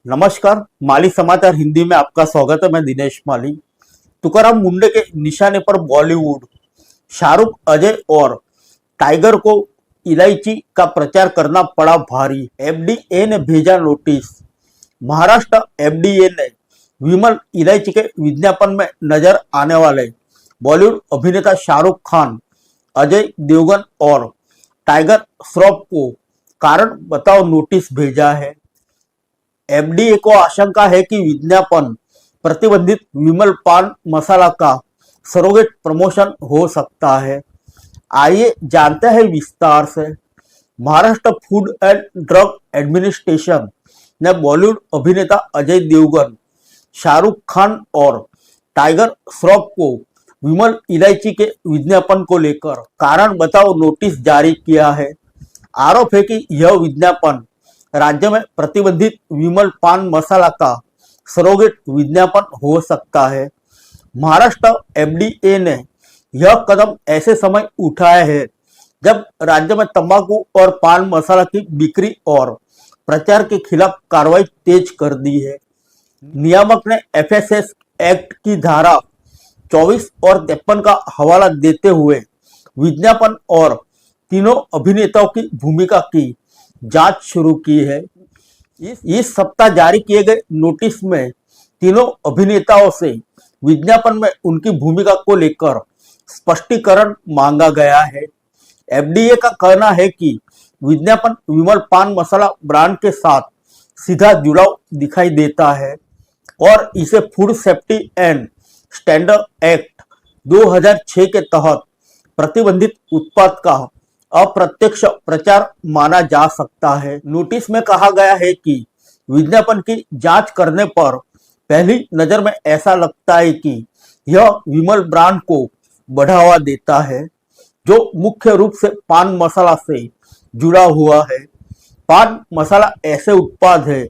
नमस्कार, माली समाचार हिंदी में आपका स्वागत है। मैं दिनेश माली। तुकाराम मुंडे के निशाने पर बॉलीवुड। शाहरुख, अजय और टाइगर को इलायची का प्रचार करना पड़ा भारी। एफडीए ने भेजा नोटिस। महाराष्ट्र एफडीए ने विमल इलायची के विज्ञापन में नजर आने वाले बॉलीवुड अभिनेता शाहरुख खान, अजय देवगन और टाइगर श्रॉफ को कारण बताओ नोटिस भेजा है। एफडीए को आशंका है कि विज्ञापन प्रतिबंधित विमल पान मसाला का सरोगेट प्रमोशन हो सकता है। आइए जानते हैं विस्तार से। Maharashtra food and drug administration ने बॉलीवुड अभिनेता अजय देवगन, शाहरुख खान और टाइगर श्रॉफ को विमल इलायची के विज्ञापन को लेकर कारण बताओ नोटिस जारी किया है। आरोप है कि यह विज्ञापन राज्य में प्रतिबंधित विमल पान मसाला का सरोगेट विज्ञापन हो सकता है। महाराष्ट्र एफडीए ने यह कदम ऐसे समय उठाया है जब राज्य में तंबाकू और पान मसाला की बिक्री और प्रचार के खिलाफ कार्रवाई तेज कर दी है। नियामक ने एफएसएस एक्ट की धारा 24 और 53 का हवाला देते हुए विज्ञापन और तीनों अभिनेताओं की भूमिका की जांच शुरू की है। इस सप्ताह जारी किए गए नोटिस में तीनों अभिनेताओं से विज्ञापन में उनकी भूमिका को लेकर स्पष्टीकरण मांगा गया है। एफडीए का कहना है कि विज्ञापन विमल पान मसाला ब्रांड के साथ सीधा जुड़ाव दिखाई देता है और इसे food safety and standard act 2006 के तहत प्रतिबंधित उत्पाद का अप्रत्यक्ष प्रचार माना जा सकता है। नोटिस में कहा गया है कि विज्ञापन की जांच करने पर पहली नजर में ऐसा लगता है कि यह विमल ब्रांड को बढ़ावा देता है, जो मुख्य रूप से पान मसाला से जुड़ा हुआ है। पान मसाला ऐसे उत्पाद है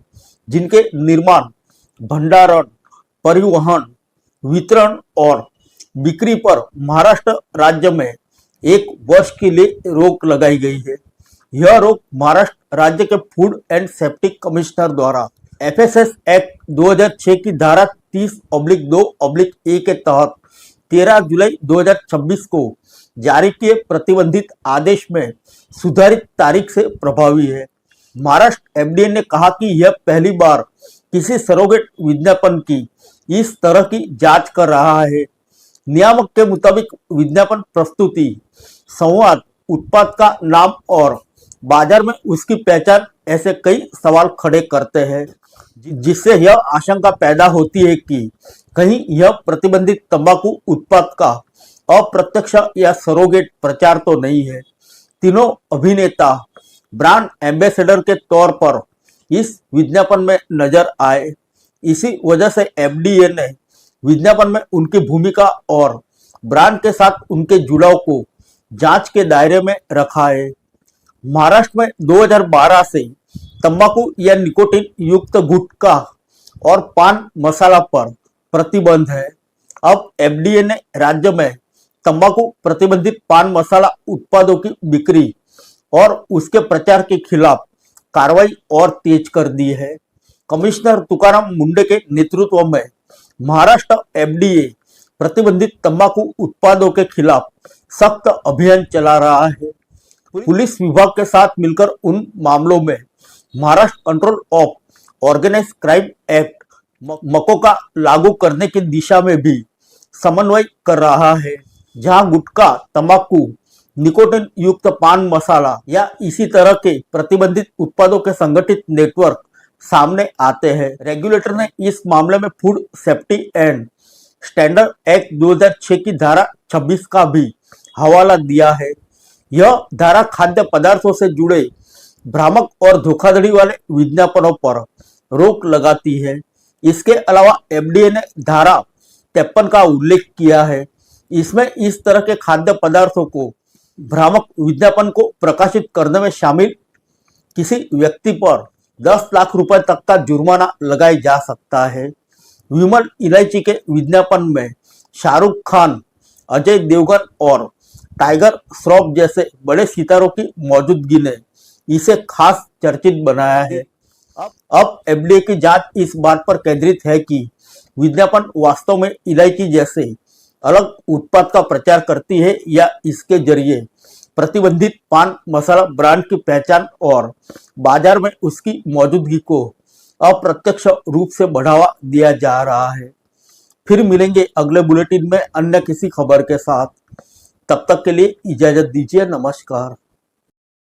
जिनके निर्माण, भंडारण, परिवहन, वितरण और बिक्री पर महाराष्ट्र राज्य में 1 वर्ष के लिए रोक लगाई गई है। यह रोक महाराष्ट्र राज्य के फूड एंड सेफ्टी कमिश्नर द्वारा एफएसएस एक्ट 2006 की धारा 30/2/A के तहत 13 जुलाई 2026 को जारी किए प्रतिबंधित आदेश में सुधारित तारीख से प्रभावी है। महाराष्ट्र एफडीए ने कहा कि यह पहली बार किसी सरोगेट विज्ञापन की इस तरह की जांच कर रहा है। नियामक के मुताबिक विज्ञापन प्रस्तुति, संवाद, उत्पाद का नाम और बाजार में उसकी पहचान ऐसे कई सवाल खड़े करते हैं, जिससे यह आशंका पैदा होती है कि कहीं यह प्रतिबंधित तंबाकू उत्पाद का अप्रत्यक्ष या सरोगेट प्रचार तो नहीं है। तीनों अभिनेता ब्रांड एम्बेसडर के तौर पर इस विज्ञापन में नजर आए। इसी वजह से एफडीए ने विज्ञापन में उनकी भूमिका और ब्रांड के साथ उनके जुड़ाव को जांच के दायरे में रखा है। महाराष्ट्र में 2012 से तंबाकू या निकोटीन युक्त गुटखा और पान मसाला पर प्रतिबंध है। अब एफडीए ने राज्य में तंबाकू प्रतिबंधित पान मसाला उत्पादों की बिक्री और उसके प्रचार के खिलाफ कार्रवाई और तेज कर दी है। कमिश्नर तुकाराम मुंडे के नेतृत्व में महाराष्ट्र एफडीए प्रतिबंधित तंबाकू उत्पादों के खिलाफ सख्त अभियान चला रहा है। पुलिस विभाग के साथ मिलकर उन मामलों में Maharashtra control of organised crime act MCOCA लागू करने की दिशा में भी समन्वय कर रहा है, जहां गुटखा, तंबाकू, निकोटीन युक्त पान मसाला या इसी तरह के प्रतिबंधित उत्पादों के संगठित नेटवर्क सामने आते हैं। रेगुलेटर ने इस मामले में food safety and standard act 2006 की धारा 26 का भी हवाला दिया है। यह धारा खाद्य पदार्थों से जुड़े भ्रामक और धोखाधड़ी वाले विज्ञापनों पर रोक लगाती है। इसके अलावा एफडीए ने धारा 53 का उल्लेख किया है। इसमें इस तरह के खाद्य पदार्थों को भ्रामक विज्ञापन को प्रकाशित करने में शामिल किसी व्यक्ति पर 10 लाख रुपए तक का जुर्माना लगाया जा सकता है। विमल इलायची के विज्ञापन में शाहरुख खान, अजय देवगन और टाइगर श्रॉफ जैसे बड़े सितारों की मौजूदगी ने इसे खास चर्चित बनाया है। अब एफडीए की जांच इस बात पर केंद्रित है कि विज्ञापन वास्तव में इलायची जैसे अलग उत्पाद का प्रचार करती है या इसके जरिए प्रतिबंधित पान मसाला ब्रांड की पहचान और बाजार में उसकी मौजूदगी को अप्रत्यक्ष रूप से बढ़ावा दिया जा रहा है। फिर मिलेंगे अगले बुलेटिन में अन्य किसी खबर के साथ। तब तक के लिए इजाजत दीजिए। नमस्कार।